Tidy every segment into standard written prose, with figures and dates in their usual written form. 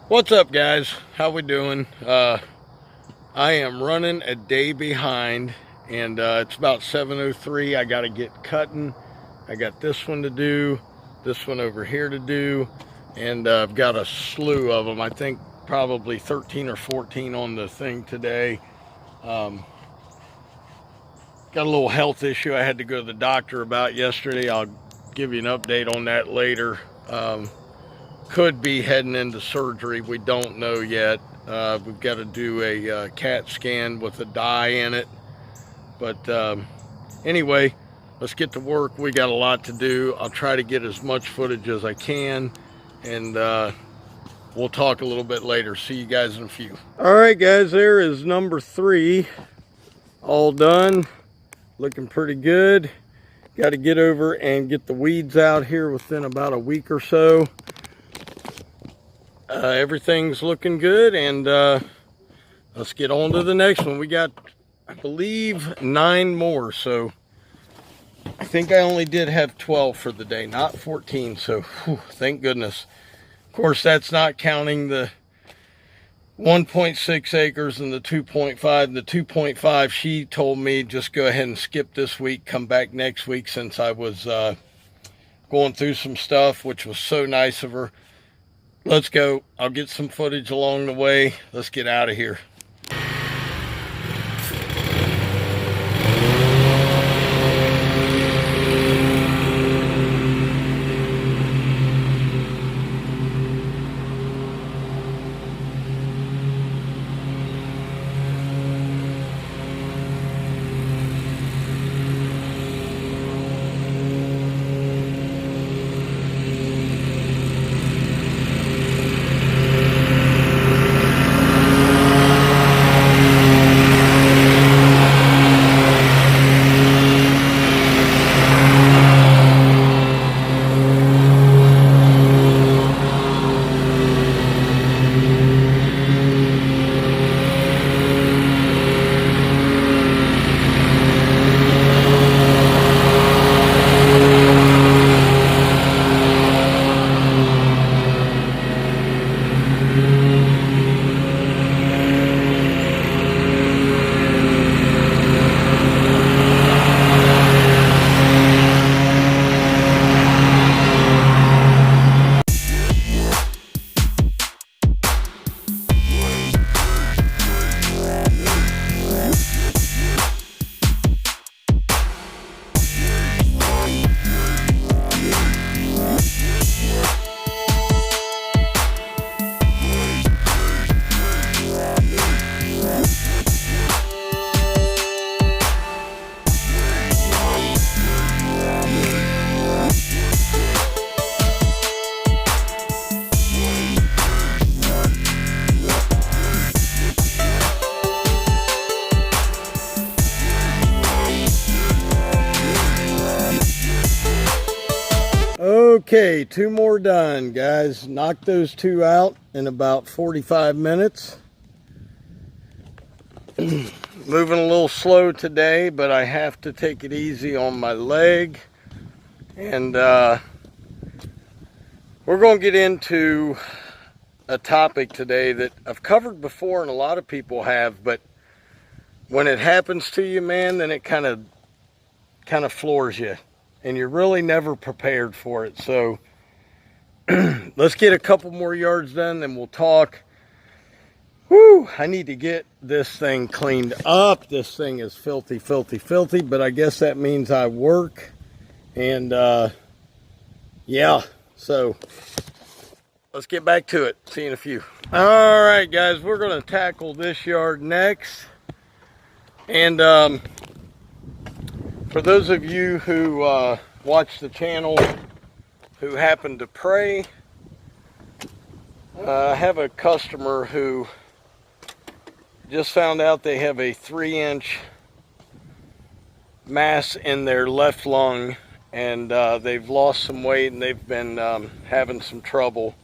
What's up, guys? How we doing? I am running a day behind, and it's about 7:03. I got to get cutting. I got this one to do, this one over here to do, and I've got a slew of them. I think probably 13 or 14 on the thing today. Got a little health issue I had to go to the doctor about yesterday. I'll give you an update on that later. Could be heading into surgery. We don't know yet. We've got to do a CAT scan with a dye in it. But anyway, let's get to work. We got a lot to do. I'll try to get as much footage as I can, and we'll talk a little bit later. See you guys in a few. All right, guys, there is number 3 all done, looking pretty good. Got to get over and get the weeds out here within about a week or so. Everything's looking good, and let's get on to the next one. We got, I believe, 9 more, so I think I only did have 12 for the day, not 14, so whew, thank goodness. Of course, that's not counting the 1.6 acres and the 2.5. The 2.5, she told me just go ahead and skip this week, come back next week, since I was going through some stuff, which was so nice of her. Let's go. I'll get some footage along the way. Let's get out of here. Okay, 2 more done, guys. Knocked those 2 out in about 45 minutes. Moving a little slow today, but I have to take it easy on my leg. And we're going to get into a topic today that I've covered before and a lot of people have, but when it happens to you, man, then it kind of floors you, and you're really never prepared for it. So let's get a couple more yards done, then we'll talk. Whew, I need to get this thing cleaned up. This thing is filthy, filthy, filthy, but I guess that means I work. And yeah, so let's get back to it. See you in a few. All right, guys, we're going to tackle this yard next. And for those of you who watch the channel who happen to pray, I have a customer who just found out they have a 3-inch mass in their left lung, and they've lost some weight, and they've been having some trouble.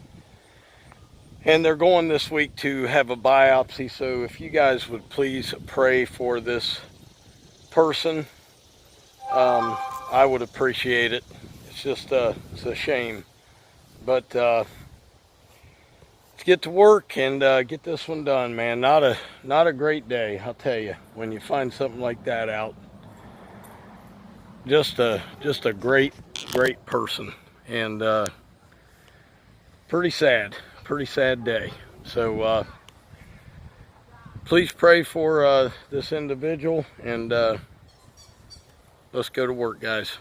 And they're going this week to have a biopsy. So if you guys would please pray for this person, I would appreciate it. It's just it's a shame. But let's get to work and get this one done, man. Not a great day, I'll tell you, when you find something like that out. Just a great person, and pretty sad day. So please pray for this individual, and let's go to work, guys.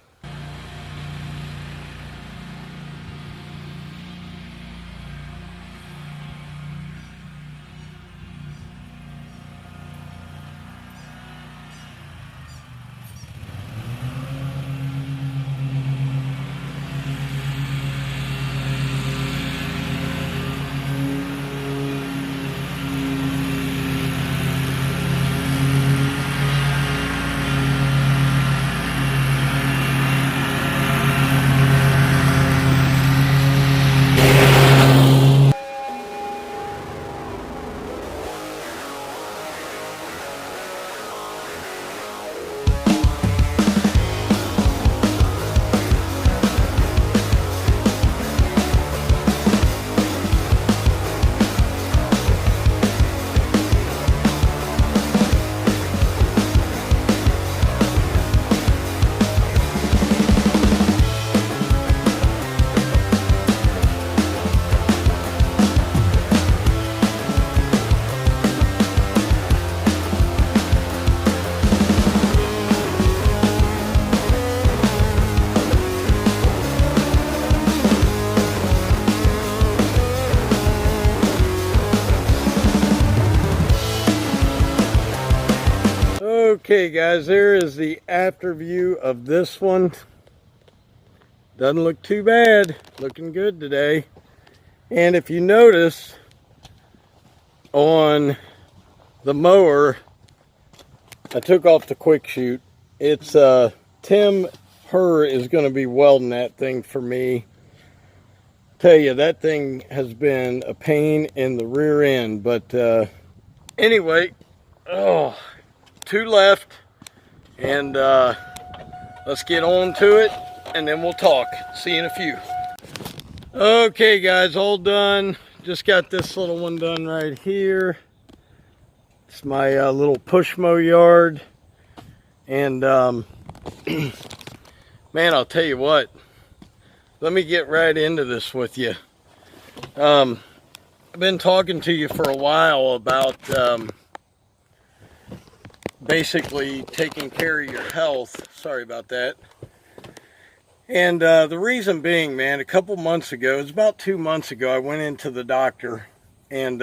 Okay guys, there is the after view of this one. Doesn't look too bad, looking good today. And if you notice on the mower, I took off the quick shoot. It's Tim Herr is going to be welding that thing for me. Tell you, that thing has been a pain in the rear end. But anyway, two left, and let's get on to it, and then we'll talk. See you in a few. Okay guys, all done. Just got this little one done right here. It's my little push mow yard, and man, I'll tell you what, let me get right into this with you. I've been talking to you for a while about basically taking care of your health. Sorry about that. And the reason being, man, a couple months ago, it was about 2 months ago, I went into the doctor, and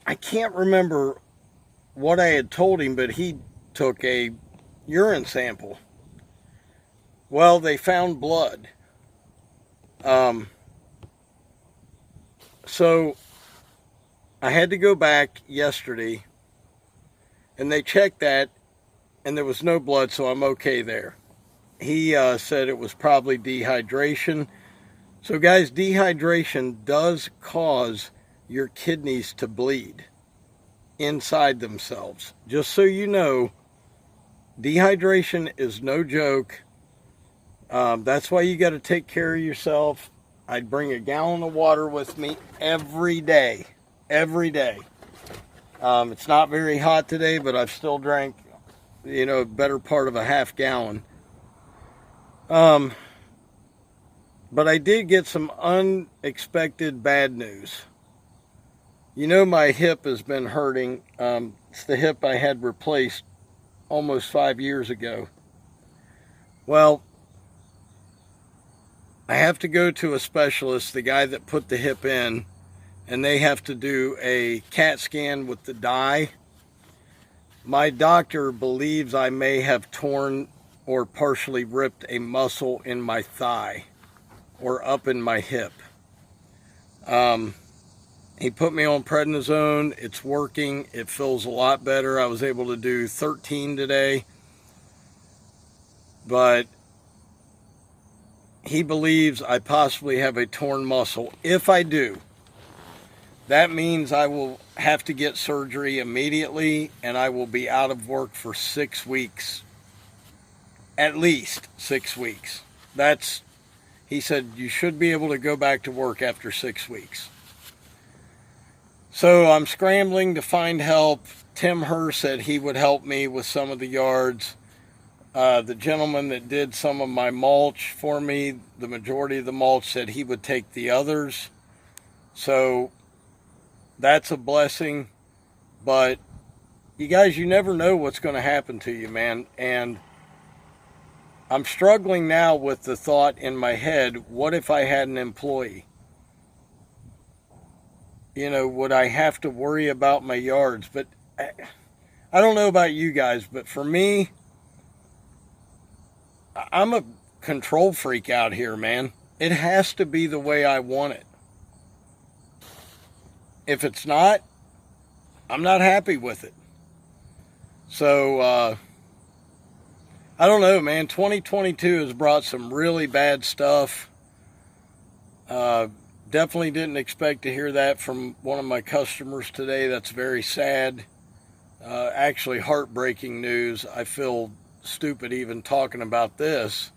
I can't remember what I had told him, but he took a urine sample. Well, they found blood. So I had to go back yesterday, and they checked that, and there was no blood, so I'm okay there. He said it was probably dehydration. So guys, dehydration does cause your kidneys to bleed inside themselves. Just so you know, dehydration is no joke. That's why you got to take care of yourself. I'd bring a gallon of water with me every day. Every day. It's not very hot today, but I've still drank, you know, better part of a half gallon. But I did get some unexpected bad news. You know, my hip has been hurting. It's the hip I had replaced almost 5 years ago. Well, I have to go to a specialist, the guy that put the hip in, and they have to do a CAT scan with the dye. My doctor believes I may have torn or partially ripped a muscle in my thigh or up in my hip. He put me on prednisone. It's working. It feels a lot better. I was able to do 13 today. but he believes I possibly have a torn muscle. If I do, that means I will have to get surgery immediately, and I will be out of work for 6 weeks. At least 6 weeks. He said, you should be able to go back to work after 6 weeks. So I'm scrambling to find help. Tim Herr said he would help me with some of the yards. The gentleman that did some of my mulch for me, the majority of the mulch, said he would take the others. So that's a blessing. But you guys, you never know what's going to happen to you, man. And I'm struggling now with the thought in my head, what if I had an employee? You know, would I have to worry about my yards? But I don't know about you guys, but for me, I'm a control freak out here, man. It has to be the way I want it. If it's not, I'm not happy with it. So, I don't know, man. 2022 has brought some really bad stuff. Definitely didn't expect to hear that from one of my customers today. That's very sad. Actually, heartbreaking news. I feel stupid even talking about this,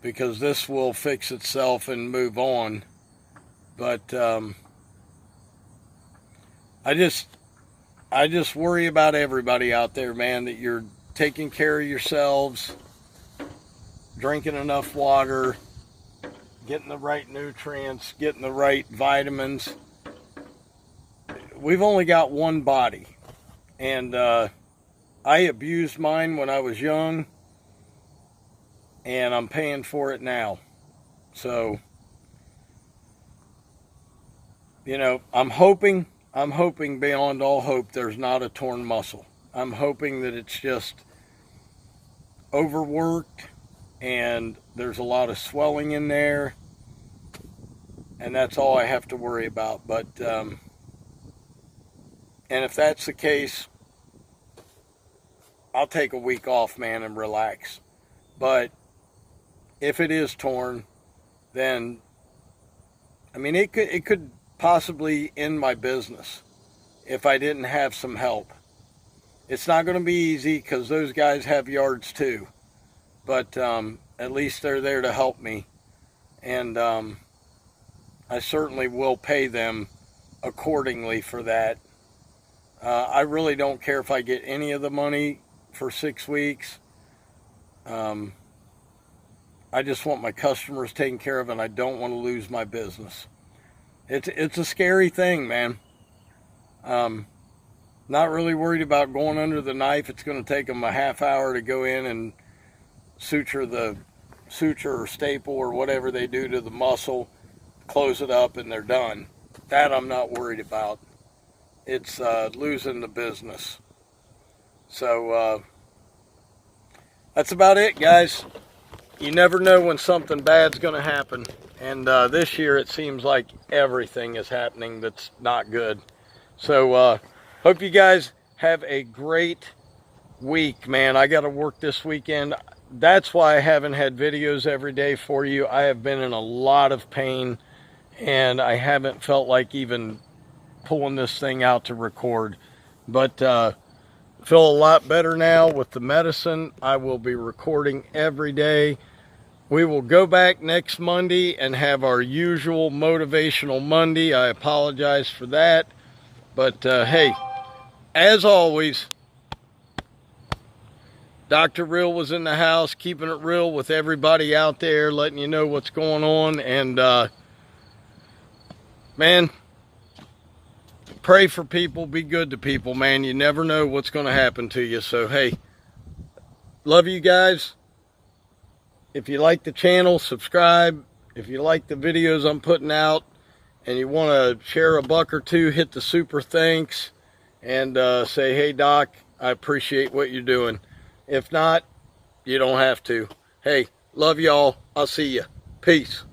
because this will fix itself and move on. But I just worry about everybody out there, man, that you're taking care of yourselves, drinking enough water, getting the right nutrients, getting the right vitamins. We've only got one body, and I abused mine when I was young, and I'm paying for it now. So, you know, I'm hoping beyond all hope there's not a torn muscle. I'm hoping that it's just overworked and there's a lot of swelling in there, and that's all I have to worry about. But and if that's the case, I'll take a week off, man, and relax. But if it is torn, then I mean, it could possibly end my business if I didn't have some help. It's not going to be easy, because those guys have yards too, but at least they're there to help me, and I certainly will pay them accordingly for that. I really don't care if I get any of the money for 6 weeks. I just want my customers taken care of, and I don't want to lose my business. It's a scary thing, man. Not really worried about going under the knife. It's going to take them a half hour to go in and suture or staple or whatever they do to the muscle, close it up, and they're done. That I'm not worried about. It's losing the business. So that's about it, guys. You never know when something bad's going to happen. And this year it seems like everything is happening that's not good. So hope you guys have a great week, man. I got to work this weekend. That's why I haven't had videos every day for you. I have been in a lot of pain, and I haven't felt like even pulling this thing out to record. But feel a lot better now with the medicine. I will be recording every day. We will go back next Monday and have our usual motivational Monday. I apologize for that. But hey, as always, Dr. Real was in the house, keeping it real with everybody out there, letting you know what's going on. And man, pray for people, be good to people, man. You never know what's going to happen to you. So hey, love you guys. If you like the channel, subscribe. If you like the videos I'm putting out and you want to share a buck or two, hit the super thanks and say, hey, Doc, I appreciate what you're doing. If not, you don't have to. Hey, love y'all. I'll see you. Peace.